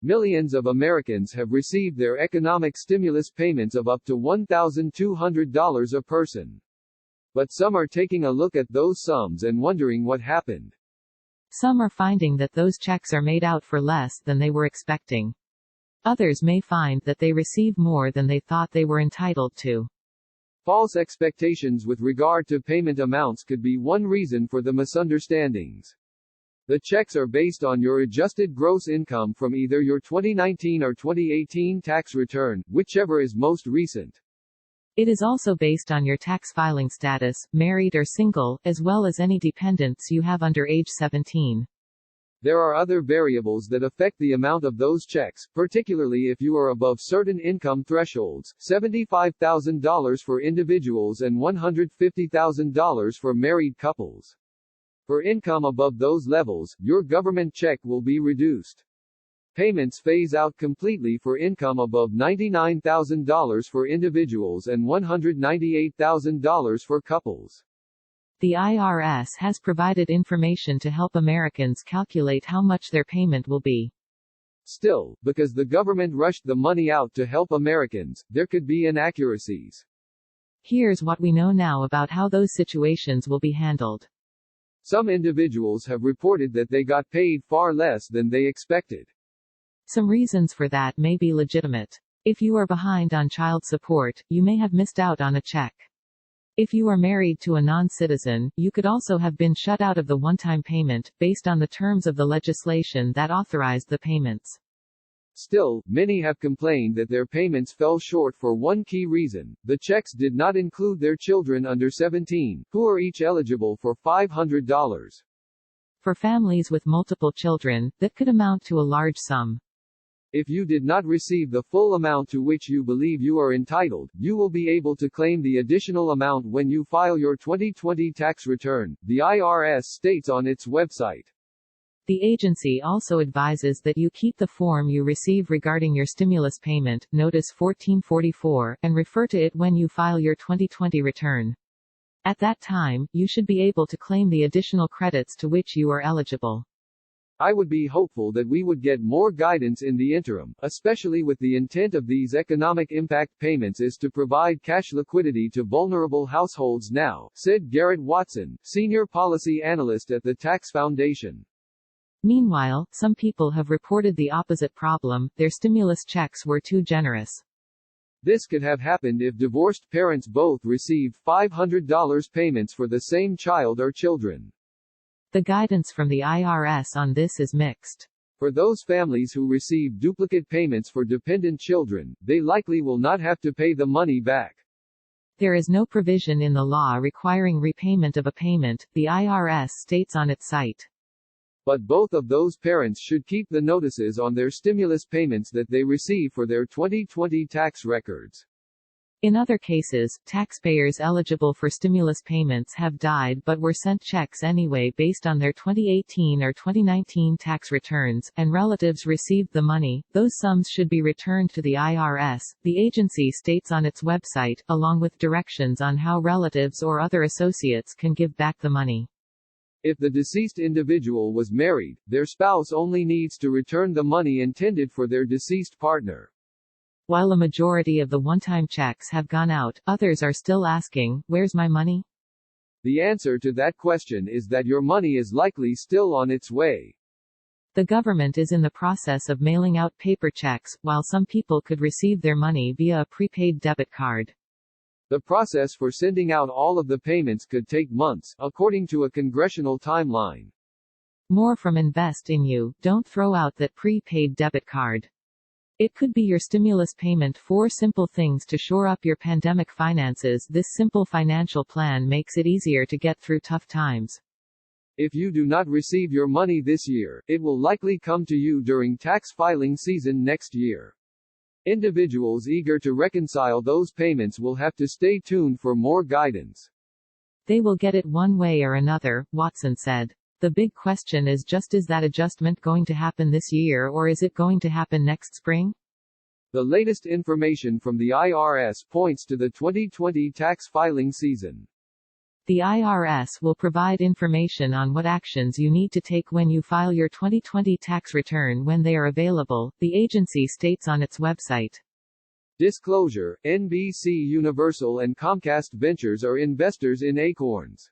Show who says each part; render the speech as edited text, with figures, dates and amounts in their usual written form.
Speaker 1: Millions of Americans have received their economic stimulus payments of up to $1,200 a person. But some are taking a look at those sums and wondering what happened.
Speaker 2: Some are finding that those checks are made out for less than they were expecting. Others may find that they receive more than they thought they were entitled to.
Speaker 1: False expectations with regard to payment amounts could be one reason for the misunderstandings. The checks are based on your adjusted gross income from either your 2019 or 2018 tax return, whichever is most recent.
Speaker 2: It is also based on your tax filing status, married or single, as well as any dependents you have under age 17.
Speaker 1: There are other variables that affect the amount of those checks, particularly if you are above certain income thresholds, $75,000 for individuals and $150,000 for married couples. For income above those levels, your government check will be reduced. Payments phase out completely for income above $99,000 for individuals and $198,000 for couples.
Speaker 2: The IRS has provided information to help Americans calculate how much their payment will be.
Speaker 1: Still, because the government rushed the money out to help Americans, there could be inaccuracies.
Speaker 2: Here's what we know now about how those situations will be handled.
Speaker 1: Some individuals have reported that they got paid far less than they expected.
Speaker 2: Some reasons for that may be legitimate. If you are behind on child support, you may have missed out on a check. If you are married to a non-citizen, you could also have been shut out of the one-time payment, based on the terms of the legislation that authorized the payments.
Speaker 1: Still, many have complained that their payments fell short for one key reason: the checks did not include their children under 17, who are each eligible for $500.
Speaker 2: For families with multiple children, that could amount to a large sum.
Speaker 1: If you did not receive the full amount to which you believe you are entitled, you will be able to claim the additional amount when you file your 2020 tax return, the IRS states on its website.
Speaker 2: The agency also advises that you keep the form you receive regarding your stimulus payment, Notice 1444, and refer to it when you file your 2020 return. At that time, you should be able to claim the additional credits to which you are eligible.
Speaker 1: I would be hopeful that we would get more guidance in the interim, especially with the intent of these economic impact payments is to provide cash liquidity to vulnerable households now, said Garrett Watson, senior policy analyst at the Tax Foundation.
Speaker 2: Meanwhile, some people have reported the opposite problem: their stimulus checks were too generous.
Speaker 1: This could have happened if divorced parents both received $500 payments for the same child or children.
Speaker 2: The guidance from the IRS on this is mixed.
Speaker 1: For those families who receive duplicate payments for dependent children, they likely will not have to pay the money back.
Speaker 2: There is no provision in the law requiring repayment of a payment, the IRS states on its site.
Speaker 1: But both of those parents should keep the notices on their stimulus payments that they receive for their 2020 tax records.
Speaker 2: In other cases, taxpayers eligible for stimulus payments have died but were sent checks anyway based on their 2018 or 2019 tax returns, and relatives received the money. Those sums should be returned to the IRS, the agency states on its website, along with directions on how relatives or other associates can give back the money.
Speaker 1: If the deceased individual was married, their spouse only needs to return the money intended for their deceased partner.
Speaker 2: While a majority of the one-time checks have gone out, others are still asking, "Where's my money?"
Speaker 1: The answer to that question is that your money is likely still on its way.
Speaker 2: The government is in the process of mailing out paper checks, while some people could receive their money via a prepaid debit card.
Speaker 1: The process for sending out all of the payments could take months, according to a congressional timeline.
Speaker 2: More from Invest in You: don't throw out that prepaid debit card. It could be your stimulus payment. 4 simple things to shore up your pandemic finances. This simple financial plan makes it easier to get through tough times.
Speaker 1: If you do not receive your money this year, it will likely come to you during tax filing season next year. Individuals eager to reconcile those payments will have to stay tuned for more guidance.
Speaker 2: They will get it one way or another, Watson said. The big question is just, is that adjustment going to happen this year or is it going to happen next spring?
Speaker 1: The latest information from the IRS points to the 2020 tax filing season.
Speaker 2: The IRS will provide information on what actions you need to take when you file your 2020 tax return when they are available, the agency states on its website.
Speaker 1: Disclosure: NBC Universal and Comcast Ventures are investors in Acorns.